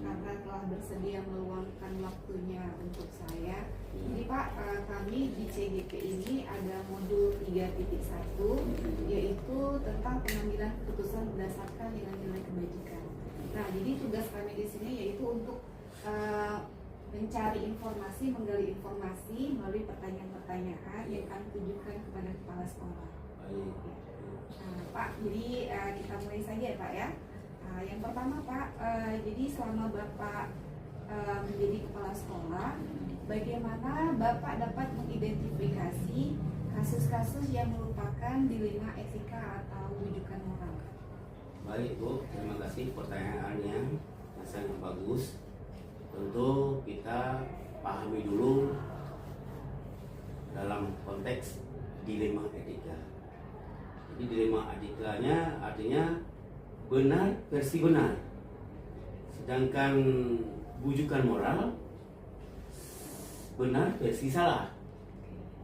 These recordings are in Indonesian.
karena telah bersedia meluangkan waktunya untuk saya. Jadi Pak, kami di CGP ini ada modul 3.1 yaitu tentang pengambilan keputusan berdasarkan nilai-nilai kebajikan. Nah, jadi tugas kami di sini yaitu untuk mencari informasi, menggali informasi melalui pertanyaan-pertanyaan yang kami tujukan kepada kepala sekolah. Nah, Pak, jadi kita mulai saja ya Pak ya. Yang pertama Pak, jadi selama Bapak menjadi kepala sekolah, bagaimana Bapak dapat mengidentifikasi kasus-kasus yang merupakan dilema etika atau rujukan moral? Baik Bu, terima kasih pertanyaannya yang sangat bagus. Tentu kita pahami dulu dalam konteks dilema etika. Jadi dilema etikanya artinya benar versi benar, sedangkan bujukan moral benar versi salah.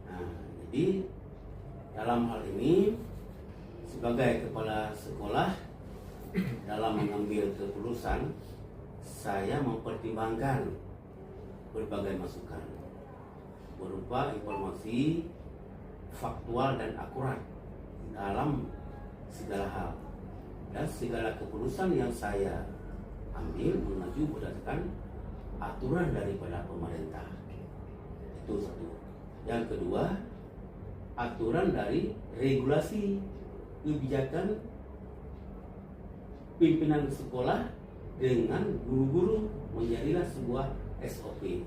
Nah, jadi dalam hal ini sebagai kepala sekolah dalam mengambil keputusan, saya mempertimbangkan berbagai masukan berupa informasi faktual dan akurat dalam segala hal, dan segala keputusan yang saya ambil mengacu berdasarkan aturan daripada pemerintah. Itu satu. Yang kedua, aturan dari regulasi kebijakan pimpinan sekolah dengan guru-guru menjadilah sebuah SOP,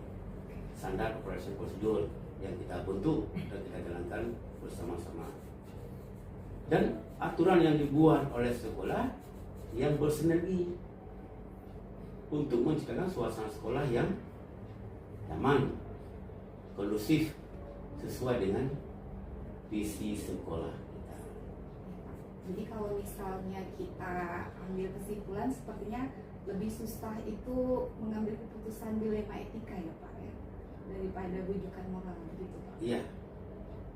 standar operation procedure, yang kita bentuk dan kita jalankan bersama-sama. Dan aturan yang dibuat oleh sekolah yang bersinergi untuk menciptakan suasana sekolah yang nyaman, kondusif, sesuai dengan visi sekolah kita. Jadi kalau misalnya kita ambil kesimpulan, sepertinya lebih susah itu mengambil keputusan dilema etika ya Pak ya, daripada rujukan moral begitu Pak? Iya,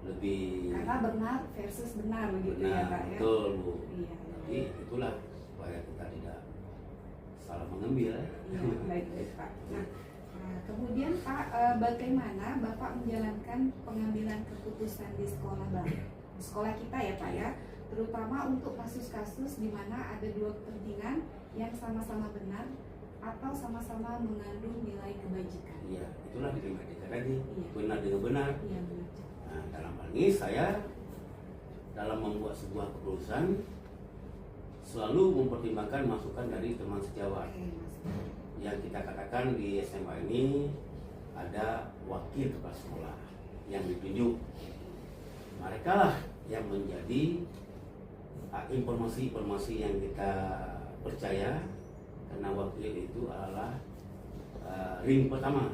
lebih karena benar versus benar begitu ya Pak ya? Betul Bu. Iya. Jadi itulah supaya kita tidak salah mengambil. Iya, baik Pak. Nah, kemudian Pak, bagaimana Bapak menjalankan pengambilan keputusan di sekolah kita ya Pak ya, terutama untuk kasus-kasus di mana ada dua kepentingan yang sama-sama benar atau sama-sama mengandung nilai kebajikan. Iya, itulah dilema etika tadi. Iya. Benar dengan benar. Iya, benar. Nah, dalam hal ini saya dalam membuat sebuah keputusan selalu mempertimbangkan masukan dari teman sejawat. Oke, Mas. Yang kita katakan di SMA ini ada wakil kepala sekolah yang ditunjuk. Mereka lah yang menjadi informasi-informasi yang kita percaya, karena wakil itu adalah ring pertama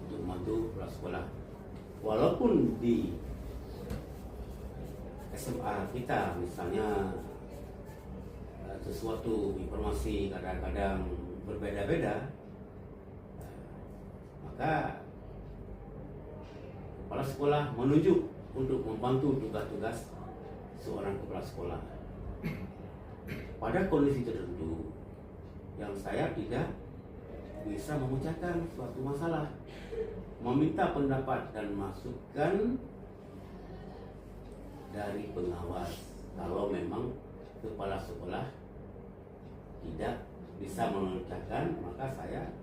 untuk membantu kepala sekolah. Walaupun di SMA kita misalnya sesuatu informasi kadang-kadang berbeda-beda, maka kepala sekolah menunjuk untuk membantu tugas-tugas seorang kepala sekolah. Pada kondisi tertentu yang saya tidak bisa memecahkan suatu masalah, meminta pendapat dan masukan dari pengawas. Kalau memang kepala sekolah tidak bisa memecahkan, maka saya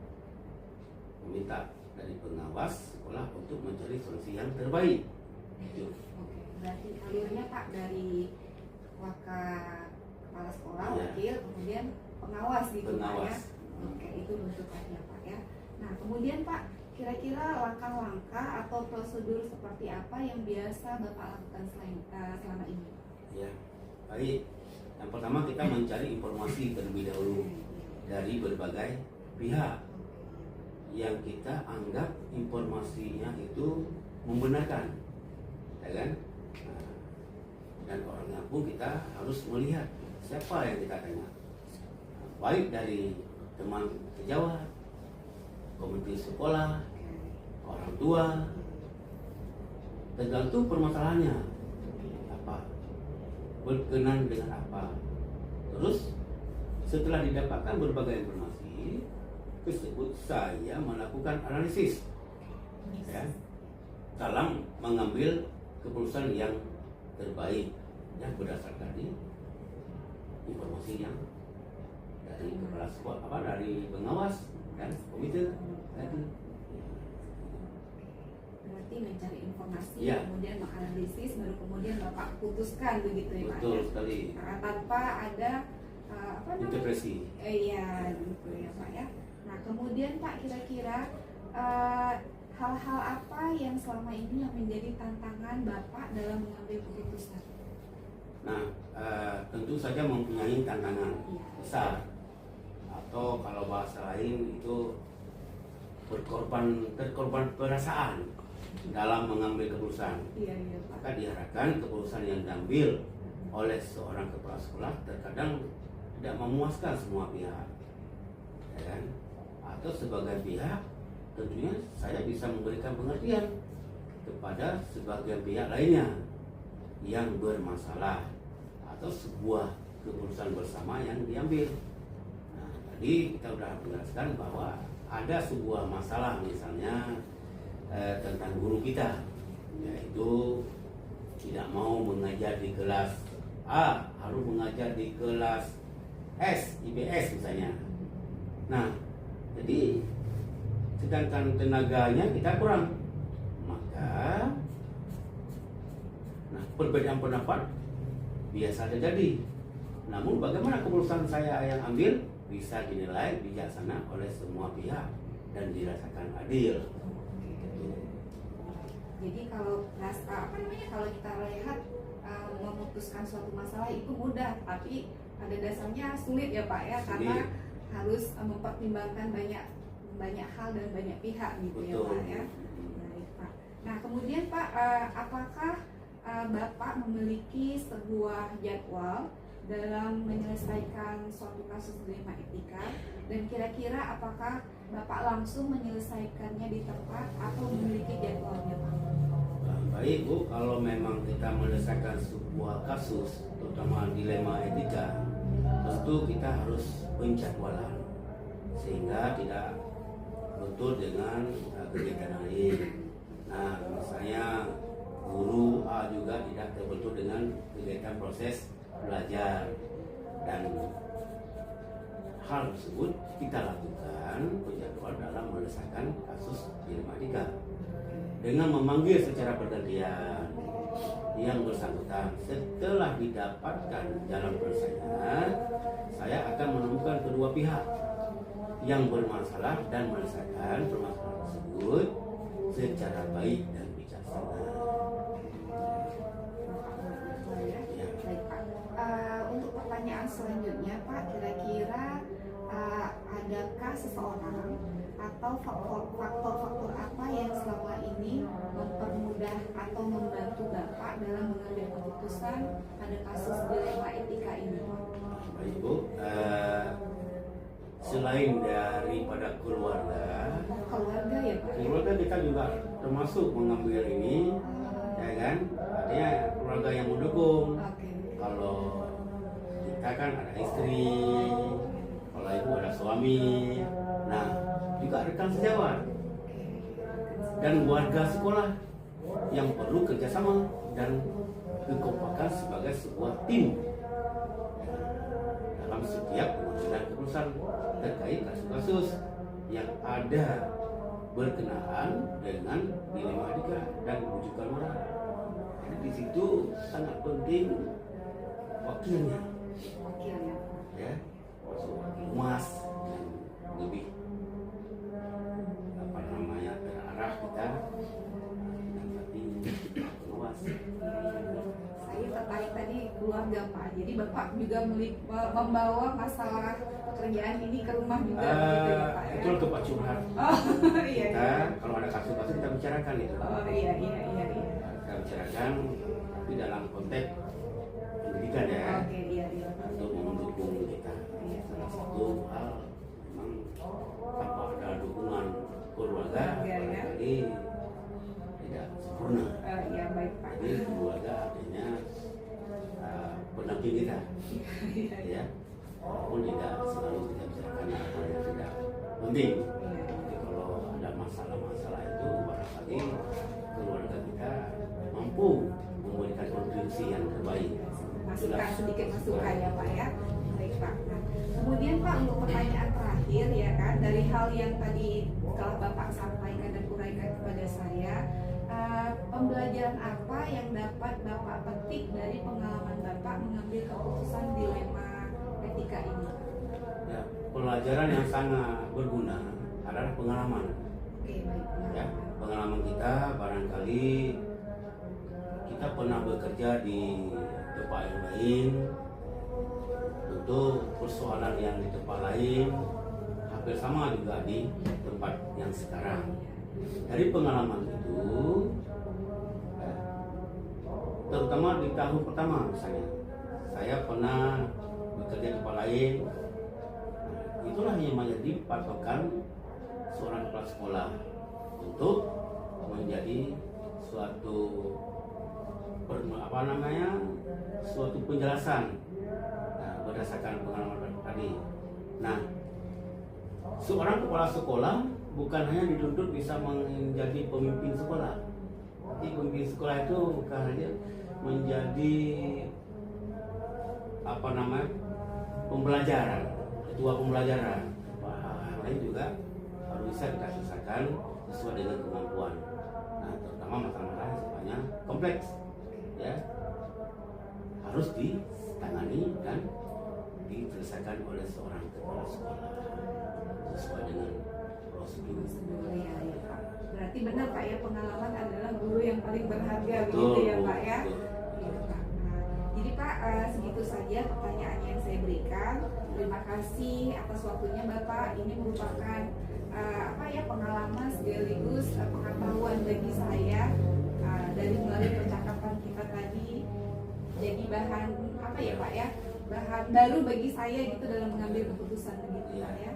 meminta dari pengawas sekolah untuk mencari solusi yang terbaik. Oke, berarti alurnya Pak dari kepala sekolah, Iya. wakil, kemudian pengawas gitu Pak ya. Pengawas. Oke, itu bentukannya Pak ya. Nah, kemudian Pak, kira-kira langkah-langkah atau prosedur seperti apa yang biasa Bapak lakukan selama ini? Ya, baik. Yang pertama kita mencari informasi terlebih dahulu dari berbagai pihak yang kita anggap informasinya itu membenarkan, ya kan? Nah, dan orangnya pun kita harus melihat siapa yang kita tanya, baik dari teman sejawat, komite sekolah, orang tua, tergantung permasalahannya apa, berkenan dengan apa. Terus setelah didapatkan berbagai informasi, tersebut saya melakukan analisis ya, dalam mengambil keputusan yang terbaik yang berdasarkan informasi yang dari kepala sekolah, dari pengawas dan komite tadi. Berarti mencari informasi, Ya. kemudian menganalisis, baru kemudian Bapak putuskan begitu ya Pak? Betul Ya? sekali. Nah, tanpa ada apa namanya? Intervensi. Iya gitu ya Pak ya. Nah kemudian Pak, kira-kira hal-hal apa yang selama ini yang menjadi tantangan Bapak dalam mengambil keputusan? Nah, tentu saja mempunyai tantangan Iya. besar, atau kalau bahasa lain itu terkorban perasaan dalam mengambil keputusan. Iya iya Pak. Maka diharapkan keputusan yang diambil oleh seorang kepala sekolah terkadang tidak memuaskan semua pihak, ya kan? Atau sebagai pihak tentunya saya bisa memberikan pengertian kepada sebagian pihak lainnya yang bermasalah atau sebuah keputusan bersama yang diambil. Nah, tadi kita sudah menjelaskan bahwa ada sebuah masalah misalnya tentang guru kita, yaitu tidak mau mengajar di kelas A, harus mengajar di kelas S, IPS misalnya. Nah, jadi sedangkan tenaganya kita kurang, maka perbedaan pendapat biasa terjadi. Namun bagaimana keputusan saya yang ambil bisa dinilai bijaksana oleh semua pihak dan dirasakan adil. Jadi kalau kalau kita lihat memutuskan suatu masalah itu mudah, tapi pada dasarnya sulit ya Pak ya, karena harus mempertimbangkan banyak hal dan banyak pihak gitu. Betul. Ya Pak ya. Baik Pak. Nah kemudian Pak, apakah Bapak memiliki sebuah jadwal dalam menyelesaikan suatu kasus dilema etika, dan kira-kira apakah Bapak langsung menyelesaikannya di tempat atau memiliki jadwalnya Pak? Baik Bu, kalau memang kita menyelesaikan sebuah kasus terutama dilema etika, tentu kita harus penjadwalan sehingga tidak betul dengan kegiatan lain. Nah, misalnya guru A juga tidak terbentur dengan kegiatan proses belajar, dan hal tersebut kita lakukan penjadwalan dalam menyelesaikan kasus dilema etika dengan memanggil secara bergantian yang bersangkutan. Setelah didapatkan jalan penyelesaian, saya akan menemukan kedua pihak yang bermasalah dan menyelesaikan permasalahan tersebut secara baik dan bijaksana. Ya. Baik Pak. Untuk pertanyaan selanjutnya Pak, kira-kira adakah seseorang atau faktor-faktor apa yang selama ini mempermudah atau membantu Bapak dalam mengambil keputusan pada kasus dilema etika ini? Baik Bu, selain daripada keluarga Ya Pak? Keluarga kita juga termasuk mengambil ini, ya kan? Artinya keluarga yang mendukung. Oke. Kalau kita kan ada istri, kalau ibu ada suami, nah juga rekan sejawat dan warga sekolah yang perlu kerjasama dan kekompakan sebagai sebuah tim dalam setiap pengambilan keputusan terkait kasus-kasus yang ada berkenaan dengan dilema etika dan rujukan moral. Jadi di situ sangat penting wakilnya, ya, masuk humas yang lebih terarah kita dan berarti pengawas. Saya tertarik tadi keluarga Pak. Jadi Bapak juga membawa masalah pekerjaan ini ke rumah juga gitu ya Pak ya? Itu tempat curhat. Oh iya. Kita kalau ada kasus-kasus kita bicarakan itu. Oh iya. Kita bicarakan tapi dalam konteks pendidikan ya. Oke, iya. Untuk mendukung kita. Salah satu hal memang tanpa ada dukungan keluarga barangkali tidak sempurna. Iya baik Pak. Jadi keluarga artinya pendamping kita, ya. Walaupun tidak selalu kita bicarakan hal yang tidak penting. Iya. Jadi kalau ada masalah-masalah itu barangkali keluarga kita mampu memberikan kontribusi yang terbaik. Masukan, sedikit masukan ya Pak ya. Baik Pak. Nah, kemudian Pak, untuk pertanyaan terakhir ya kan, dari hal yang tadi telah Bapak sampaikan dan uraikan kepada saya, pembelajaran apa yang dapat Bapak petik dari pengalaman Bapak mengambil keputusan dilema etika ini? Ya, pelajaran yang sangat berguna adalah pengalaman. Oke, baik. Ya, pengalaman kita barangkali kita pernah bekerja di tempat yang lain, tentu persoalan yang di tempat lain hampir sama juga di tempat yang sekarang. Dari pengalaman itu, terutama di tahun pertama misalnya, saya pernah bekerja di tempat lain. Itulah yang menjadi patokan seorang kepala sekolah untuk menjadi suatu suatu penjelasan berdasarkan pengalaman tadi. Nah, seorang kepala sekolah bukan hanya dituntut bisa menjadi pemimpin sekolah. Tapi pemimpin sekolah itu bukan hanya menjadi pembelajaran, ketua pembelajaran. Hal lain juga harus bisa kita selesaikan sesuai dengan kemampuan. Nah, terutama masalah-masalah yang sifatnya kompleks, ya harus ditangani dan diselesaikan oleh seorang kepala sekolah sesuai dengan prosedur. Ya, ya, Pak. Berarti benar Pak ya, pengalaman adalah guru yang paling berharga, Betul, begitu ya Pak ya. betul. Iya, Pak. Nah, jadi Pak, segitu saja pertanyaan yang saya berikan. Terima kasih atas waktunya Bapak. Ini merupakan pengalaman sekaligus pengetahuan bagi saya dari melalui percakapan kita tadi. Jadi bahan bahan baru bagi saya gitu dalam mengambil keputusan begitu Pak ya.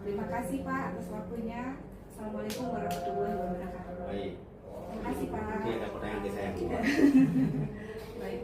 Terima kasih Pak atas waktunya. Assalamualaikum warahmatullahi wabarakatuh. Baik. Terima kasih Pak. Oke, ada pertanyaan ke saya. Baik.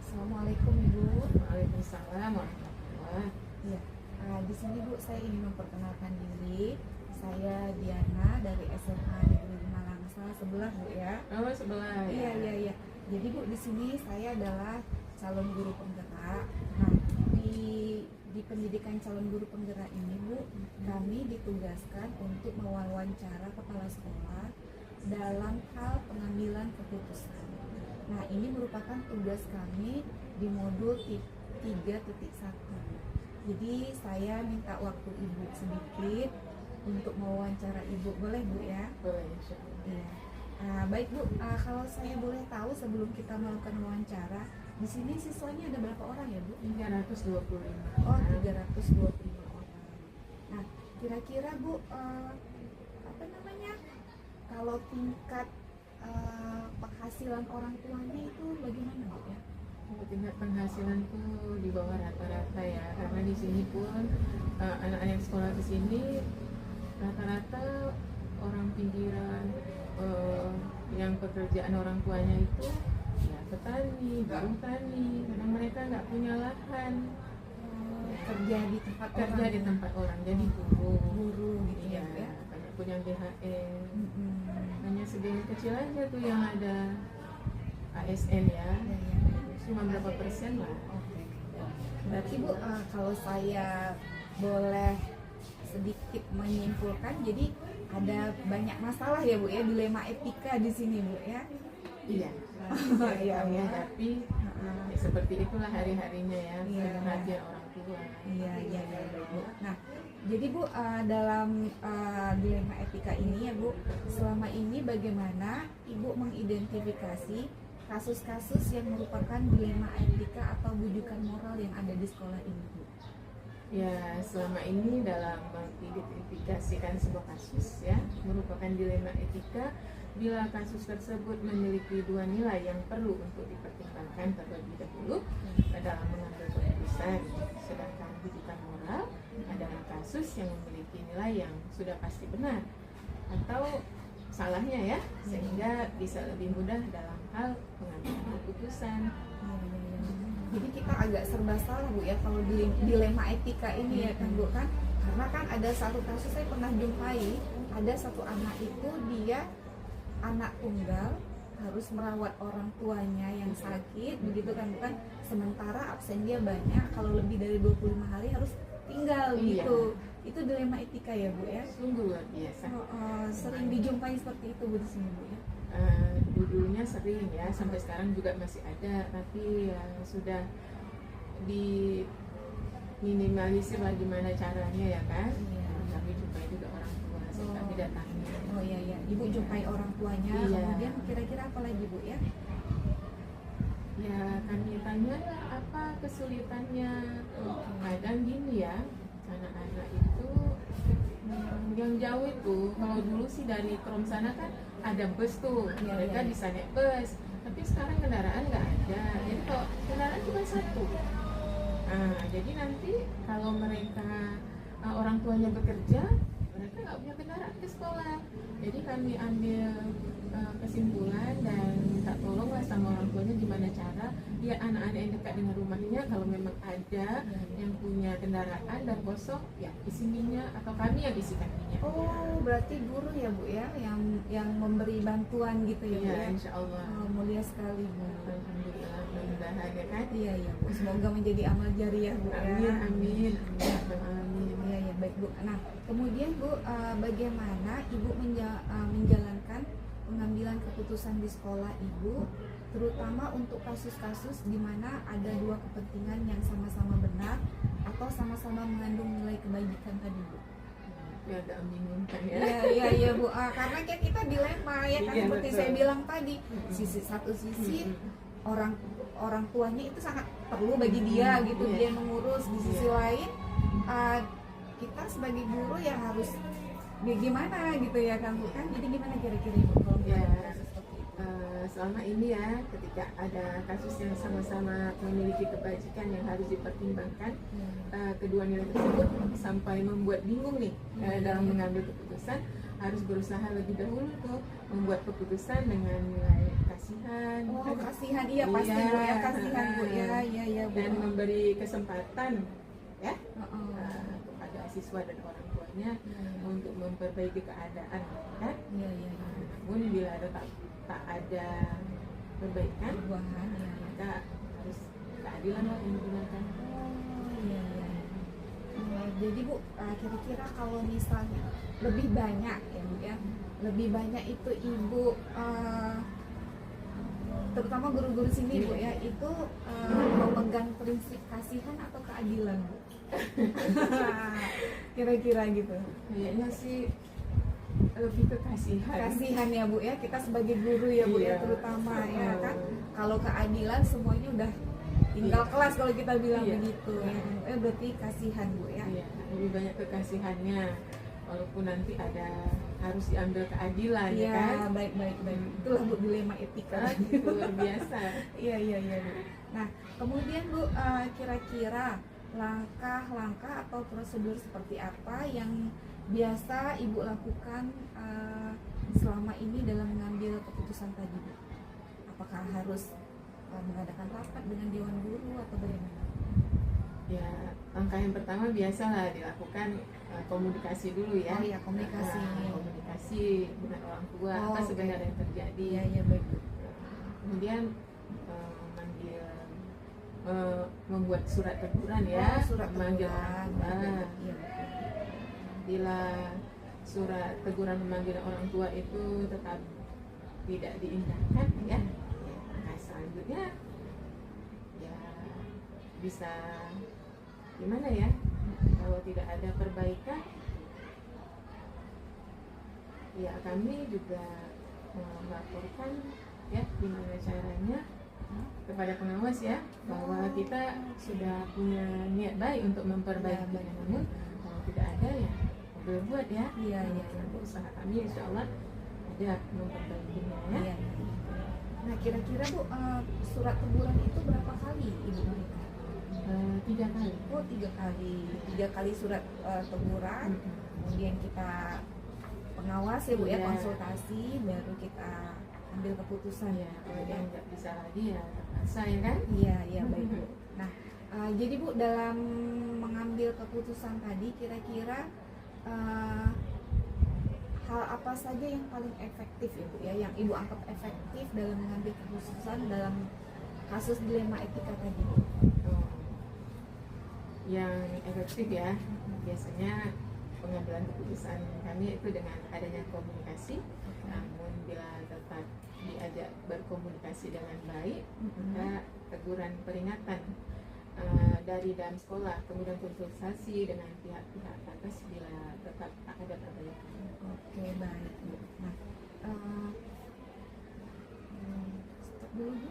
Assalamualaikum Ibu. Waalaikumsalam warahmatullahi. Ya. Di sini Bu, saya ingin memperkenalkan diri. Saya Diana dari SMA Negeri Malangsa sebelah Bu ya. Oh, sebelah. Iya. Jadi Bu, di sini saya adalah calon guru penggerak. Nah, di pendidikan calon guru penggerak ini Bu, kami ditugaskan untuk mewawancara kepala sekolah dalam hal pengambilan keputusan. Nah, ini merupakan tugas kami di modul 3.1. Jadi saya minta waktu Ibu sedikit untuk mewawancara Ibu, boleh Bu ya? Boleh, insyaallah. Iya. Baik Bu, kalau saya boleh tahu sebelum kita melakukan wawancara, di sini siswanya ada berapa orang ya Bu? 325. Oh, 325 orang. Nah, kira-kira Bu, kalau tingkat penghasilan orang tuanya itu bagaimana Bu ya? Tingkat penghasilan tuh di bawah rata-rata ya, karena di sini pun anak-anak yang sekolah di sini rata-rata orang pinggiran, yang pekerjaan orang tuanya itu ya petani, buruh tani, karena mereka nggak punya lahan. Kerja di tempat Kerja di tempat orang, jadi buruh gitu Iya, ya. banyak pun yang DHL. Mm-mm. Hanya sebagian kecil aja tuh yang ada ASN ya, Ya. cuma berapa persen lah. Oke. Berarti Bu, kalau saya boleh sedikit menyimpulkan, jadi ada banyak masalah ya Bu ya, dilema etika di sini Bu ya. Iya. Iya, Ya, tapi ya, seperti itulah hari-harinya ya, Iya. perhatian orang tua. Iya Bu. Nah, jadi Bu, dalam dilema etika ini ya Bu, selama ini bagaimana Ibu mengidentifikasi kasus-kasus yang merupakan dilema etika atau bujukan moral yang ada di sekolah ini Bu? Ya, selama ini dalam mengidentifikasikan sebuah kasus ya, merupakan dilema etika bila kasus tersebut memiliki dua nilai yang perlu untuk dipertimbangkan terlebih dahulu dalam mengambil keputusan. Sedangkan bujukan moral adalah kasus yang memiliki nilai yang sudah pasti benar atau salahnya ya, sehingga bisa lebih mudah dalam hal pengambilan keputusan. Jadi kita agak serba salah Bu ya kalau dilema etika ini ya kan Bu kan, Karena kan ada satu kasus saya pernah jumpai, ada satu anak itu dia anak tunggal, harus merawat orang tuanya yang sakit, begitu kan, bukan, sementara absen dia banyak, kalau lebih dari 25 hari harus tinggal gitu. Itu dilema etika ya Bu ya? Sungguh luar biasa. Sering dijumpai seperti itu Bu di sini Bu ya? Dulunya sering ya, sampai sekarang juga masih ada, tapi ya sudah diminimalisir lah gimana caranya ya kan. Kami jumpai juga orang tua, kami datangi. Oh iya iya, Ibu jumpai orang tuanya, Iya. kemudian kira-kira apa lagi Bu ya? Ya kami tanya lah apa kesulitannya. Kadang gini ya, anak-anak itu yang jauh itu, kalau dulu sih dari Krom sana kan ada bus tuh, Iya, mereka iya. bisa naik bus. Tapi sekarang kendaraan nggak ada, jadi kalau kendaraan cuma satu. Nah, jadi nanti kalau mereka orang tuanya bekerja, mereka nggak punya kendaraan ke sekolah. Jadi kami ambil kesimpulan dan minta tolong lah sama orang tuanya gimana cara ya anak-anak yang dekat dengan rumahnya, kalau memang ada yang punya kendaraan dan kosong, ya isi minyak atau kami yang isikan minyak. Oh, berarti guru ya Bu ya, yang memberi bantuan gitu ya Bu Iya, ya? insya Allah. Mulia sekali Bu. Alhamdulillah, mudah-mudahan ya kan. Iya iya Bu, semoga menjadi amal jariah Bu ya. Amin, amin, amin. Iya iya baik Bu. Nah kemudian Bu, bagaimana Ibu menjalankan pengambilan keputusan di sekolah Ibu, terutama untuk kasus-kasus di mana ada dua kepentingan yang sama-sama benar atau sama-sama mengandung nilai kebajikan tadi Bu? Ya agak membingungkan ya. Iya Bu, karena kayak kita dilema ya kan, Iya, seperti betul. saya bilang tadi, satu sisi orang tuanya itu sangat perlu bagi dia gitu, Iya. dia mengurus, di sisi lain kita sebagai guru yang harus gimana gitu ya kan Bu kan. Jadi gimana kira-kira Ibu kalau Ya, melihat kasus seperti itu? selama ini ya, ketika ada kasus yang sama-sama memiliki kebajikan yang harus dipertimbangkan, kedua nilai tersebut sampai membuat bingung nih dalam mengambil keputusan, harus berusaha lebih dahulu tuh membuat keputusan dengan nilai kasihan. Oh kasihan, iya pasti Bu ya, kasihan Bu ya, iya Bu. Dan memberi kesempatan ya Heeh. kepada siswa dan orang tuanya untuk memperbaiki keadaan kan. Iya iya. Namun bila ada tak ada perbaikan, Perubahan ya. maka harus keadilan lah yang digunakan. Iya, iya. Jadi Bu, kira-kira kalau misalnya lebih banyak ya Bu ya, lebih banyak itu Ibu, terutama guru-guru sini Bu ya, itu memegang prinsip kasihan atau keadilan Bu? Kira-kira gitu. Kayaknya sih lebih ke kasihan. Kasihan ya Bu ya, kita sebagai guru ya Bu ya, Iya. terutama ya kan. Kalau keadilan semuanya udah tinggal kelas kalau kita bilang Iya. begitu ya. Berarti kasihan Bu ya. Iya, lebih banyak kekasihannya. Walaupun nanti ada harus diambil keadilan ya Iya, kan. baik. Itulah Bu dilema etika. Itu luar biasa. Iya Bu. Nah, kemudian Bu, kira-kira langkah-langkah atau prosedur seperti apa yang biasa Ibu lakukan selama ini dalam mengambil keputusan tadi Bu? Apakah harus mengadakan rapat dengan Dewan Guru atau bagaimana? Ya, langkah yang pertama biasalah dilakukan komunikasi dulu ya. Oh iya, komunikasi. Komunikasi dengan orang tua, Oh, apa oke. sebenarnya yang terjadi. Iya baik Bu. Kemudian membuat surat teguran ya, Oh, surat memanggil teguran. orang tua. Iya. Bila surat teguran memanggil orang tua itu tetap tidak diindahkan ya, langkah selanjutnya ya bisa gimana ya, kalau tidak ada perbaikan ya kami juga melaporkan ya gimana caranya kepada pengawas ya, bahwa kita sudah punya niat baik untuk memperbaikinya, namun kalau tidak ada ya berbuat ya. Iya. Usaha kami insya Allah ada memperbaikinya ya. Iya. Nah, kira-kira Bu, surat teguran itu berapa kali Ibu berikan? 3 kali. Oh, 3 kali. 3 kali surat teguran. Kemudian kita pengawas ya Bu ya, Iya. konsultasi, baru kita ambil keputusan Ya, kalau dia nggak bisa lagi ya terpaksa ya kan. Iya baik Bu. Nah, Jadi Bu, dalam mengambil keputusan tadi kira-kira hal apa saja yang paling efektif ya Bu ya, yang Ibu anggap efektif dalam mengambil keputusan dalam kasus dilema etika tadi Bu? Oh. Yang efektif ya, biasanya pengambilan keputusan kami itu dengan adanya komunikasi. Namun bila tetap diajak berkomunikasi dengan baik, maka teguran peringatan dari dalam sekolah, kemudian konsultasi dengan pihak-pihak atas bila tetap ada perbaikan. Oke, baik Bu. Nah, stop dulu Bu.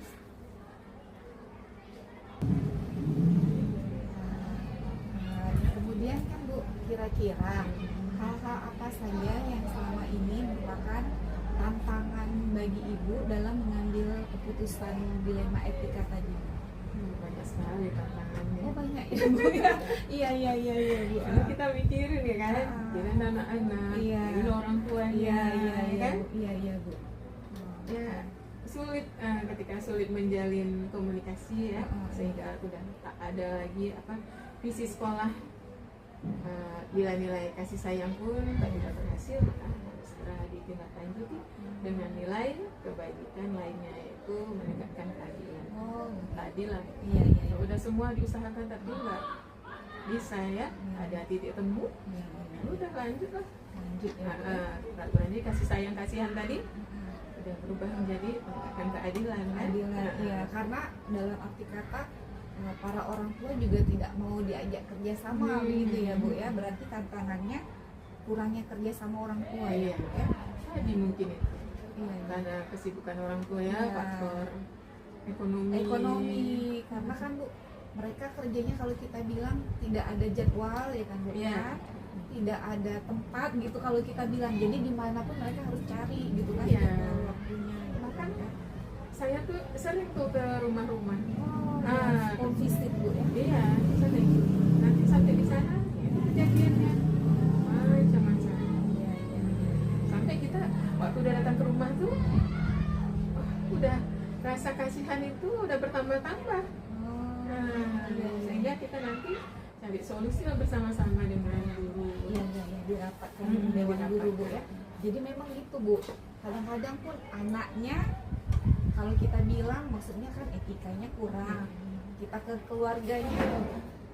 Kemudian kan Bu, kira-kira hal-hal apa saja yang selama ini merupakan tantangan bagi Ibu dalam mengambil keputusan dilema etika tadi? Banyak sekali tantangannya. Oh, banyak ya Bu ya. Iya Bu. Karena kita mikirin ya kan, kirain anak-anak, Iya. kirain orang tuanya, kan? Iya Bu. Ya sulit ketika sulit menjalin komunikasi ya, sehingga udah tak ada lagi visi sekolah. Bila nilai kasih sayang pun tidak berhasil, maka harus segera ditindaklanjuti dengan nilai kebajikan lainnya, yaitu menegakkan keadilan. Keadilan. Iya. Udah semua diusahakan tapi nggak bisa ya, ada titik temu. Udah lanjut lah. Lanjut ya. Peraturannya kasih sayang kasihan tadi udah berubah menjadi menegakkan keadilan kan? Keadilan, iya, karena dalam arti kata para orang tua juga tidak mau diajak kerjasama begitu ya Bu ya, berarti tantangannya kurangnya kerjasama orang tua ya Bu ya. Tadi mungkin itu karena kesibukan orang tua ya, faktor ekonomi, karena kan Bu, mereka kerjanya kalau kita bilang tidak ada jadwal ya kan Bu ya, tidak ada tempat gitu kalau kita bilang, jadi dimanapun mereka harus cari gitu kan waktunya. Bahkan saya tuh sering tuh ke rumah-rumah. Home visit Bu ya. Iya, sering. Nanti sampai di sana ya kejadiannya macam-macam. Iya. Sampai kita waktu udah datang ke rumah tuh, udah rasa kasihan itu udah bertambah-tambah. Sehingga kita nanti cari solusi lah bersama-sama dengan guru. Iya, dirapatkan dewan guru Bu ya. Jadi memang gitu Bu, kadang-kadang pun anaknya kalau kita bilang maksudnya kan etikanya kurang, kita ke keluarganya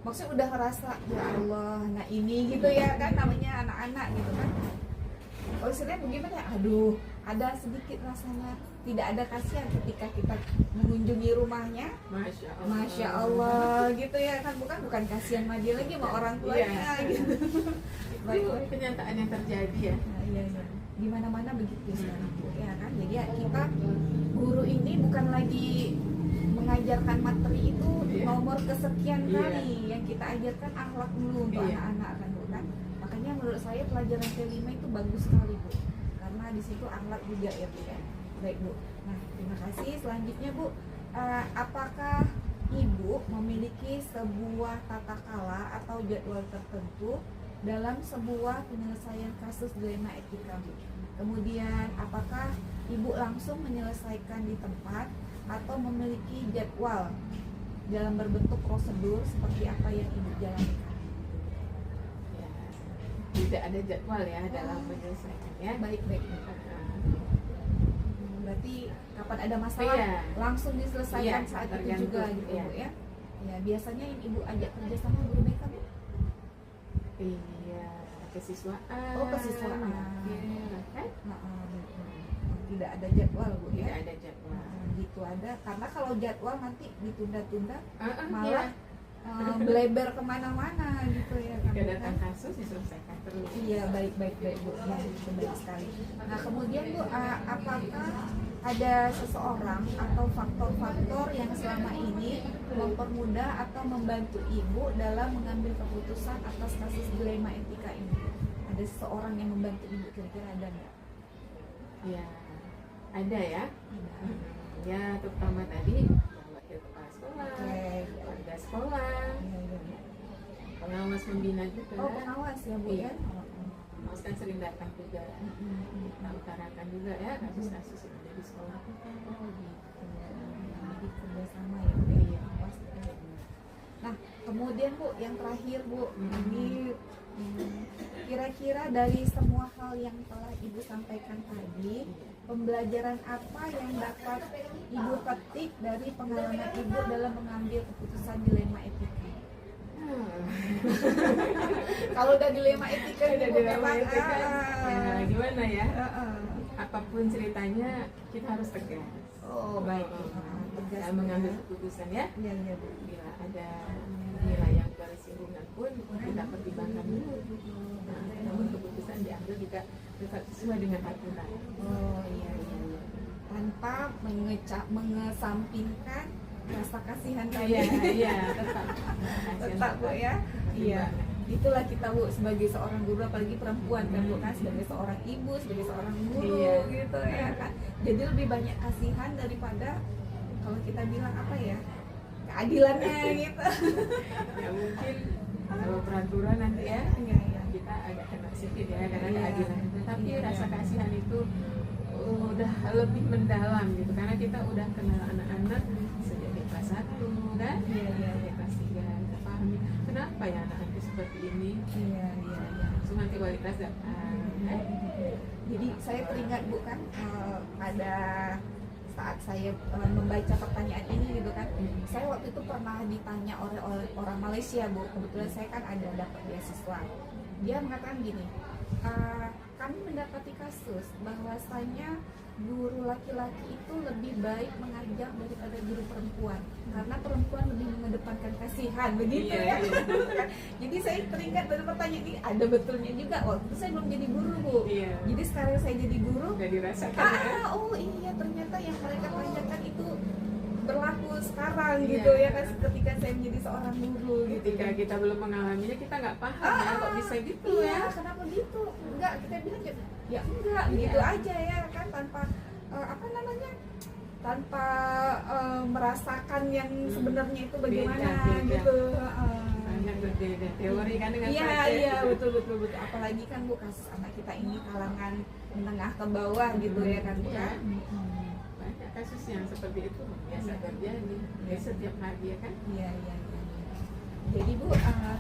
maksudnya udah ngerasa ya Allah, nah ini gitu ya kan, namanya anak-anak gitu kan. Oh istilahnya bagaimana ya, aduh ada sedikit rasanya tidak ada kasihan ketika kita mengunjungi rumahnya. Masya Allah gitu ya kan, bukan kasihan sama dia lagi, sama orang tuanya gitu. Itu kenyataan yang terjadi ya. Iya. Di mana-mana begitu sekarang Bu ya kan. Jadi ya kita guru ini bukan lagi mengajarkan materi itu nomor kesekian kali, yang kita ajarkan akhlak dulu untuk anak-anak kan Bu kan. Makanya menurut saya pelajaran K5 itu bagus sekali Bu, karena di situ akhlak juga ya Bu ya. Baik Bu. Nah terima kasih. Selanjutnya Bu, apakah Ibu memiliki sebuah tata kala atau jadwal tertentu dalam sebuah penyelesaian kasus dilema etika Bu? Kemudian apakah Ibu langsung menyelesaikan di tempat atau memiliki jadwal dalam berbentuk prosedur seperti apa yang Ibu jalankan? Ya, tidak ada jadwal ya dalam menyelesaikan ya. Baik. Berarti kapan ada masalah langsung diselesaikan saat itu juga gitu Bu ya. Ya biasanya yang Ibu ajak kerjasama guru BK Bu? Iya, kesiswaan. Oh kesiswaan. Kan? Tidak ada jadwal Bu ya. Tidak ada jadwal. Gitu ada, karena kalau jadwal nanti ditunda-tunda malah beleber kemana-mana gitu ya. Jika datang kasus diselesaikan terus. Iya baik Bu ya, itu baik sekali. Nah kemudian Bu, apakah ada seseorang atau faktor-faktor yang selama ini mempermudah atau membantu Ibu dalam mengambil keputusan atas kasus dilema etika ini? Ada seseorang yang membantu Ibu, kira-kira ada nggak? Ya ada ya. Ya terutama tadi wakil kepala sekolah, warga sekolah, pengawas pembina juga. Oh pengawas ya Bu ya. Pengawas kan sering datang juga, kita utarakan juga ya kasus-kasus yang ada di sekolah. Oh gitu. Jadi kerjasama ya Bu ya. Nah Kemudian Bu, yang terakhir Bu, ini kira-kira dari semua hal yang telah Ibu sampaikan tadi, pembelajaran apa yang dapat Ibu petik dari pengalaman Ibu dalam mengambil keputusan dilema etika? Kalau udah dilema etika, Udah Ibu dilema memang, etika, ya, gimana ya? ah. Apapun ceritanya kita harus tegas. Oh baik, tegas Dalam mengambil keputusan ya. Iya iya Bu. Bila ada nilai yang bersinggungan pun kita pertimbangkan dulu. Nah, namun keputusan diambil juga tetap sesuai dengan aturan. Oh iya iya, iya. Tanpa mengesampingkan rasa kasihan tadi. Iya, Tetap Bu ya. Iya. Itulah kita Bu sebagai seorang guru, apalagi perempuan kan Bu kan, sebagai seorang ibu, sebagai seorang guru Iya. gitu ya kan. Jadi lebih banyak kasihan daripada kalau kita bilang apa ya, keadilannya gitu. Ya mungkin kalau peraturan nanti ya Iya iya. kita agak kena sedikit ya karena Iya. keadilan. Tapi Iya. rasa kasihan itu udah lebih mendalam gitu karena kita udah kenal anak-anak sejak di kelas 1 kan, Iya, iya. di kelas 3 kita pahami kenapa ya anak-anak seperti ini. Iya iya iya. Langsung nanti kualitas datang. Jadi saya teringat Bu kan, pada saat saya membaca pertanyaan ini gitu kan, saya waktu itu pernah ditanya oleh orang Malaysia Bu, kebetulan saya kan ada dapat beasiswa. Dia mengatakan gini, kami mendapati kasus bahwasanya guru laki-laki itu lebih baik mengajar daripada guru perempuan karena perempuan lebih mengedepankan kasihan begitu Iya, ya. iya. Jadi saya teringat dari pertanyaan ini, ada betulnya juga. Waktu itu saya belum jadi guru Bu. Iya. Jadi sekarang saya jadi guru, Udah dirasakan ya. oh iya ternyata yang mereka tanyakan itu berlaku sekarang Iya. gitu ya kan, ketika saya menjadi seorang guru gitu. Ketika kita belum mengalaminya kita nggak paham ya kok bisa gitu Iya, ya. kenapa gitu? Enggak, kita bilang ya enggak, Iya. gitu aja ya kan, tanpa apa namanya? Tanpa merasakan yang sebenarnya itu bagaimana Beda. gitu. Banyak berbeda teori kan dengan Iya praktek. iya betul. Apalagi kan Bu, kasus anak kita ini kalangan menengah ke bawah gitu ya kan Bu Iya. kan. Banyak kasus yang seperti itu biasa terjadi Iya. setiap hari ya kan. Iya. Jadi Bu,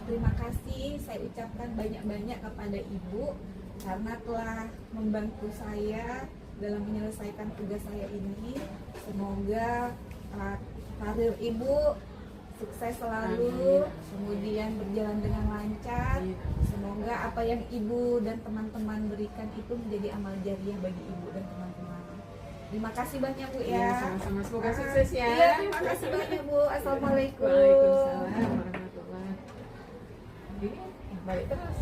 terima kasih saya ucapkan banyak-banyak kepada Ibu karena telah membantu saya dalam menyelesaikan tugas saya ini. Semoga karir Ibu sukses selalu, kemudian berjalan dengan lancar. Semoga apa yang Ibu dan teman-teman berikan itu menjadi amal jariah bagi Ibu dan teman-teman. Terima kasih banyak Bu Iya, ya. sama-sama. Semoga sukses ya. Iya, terima kasih banyak Bu. Assalamualaikum. Waalaikumsalam warahmatullahi wabarakatuh. Ini balik terus.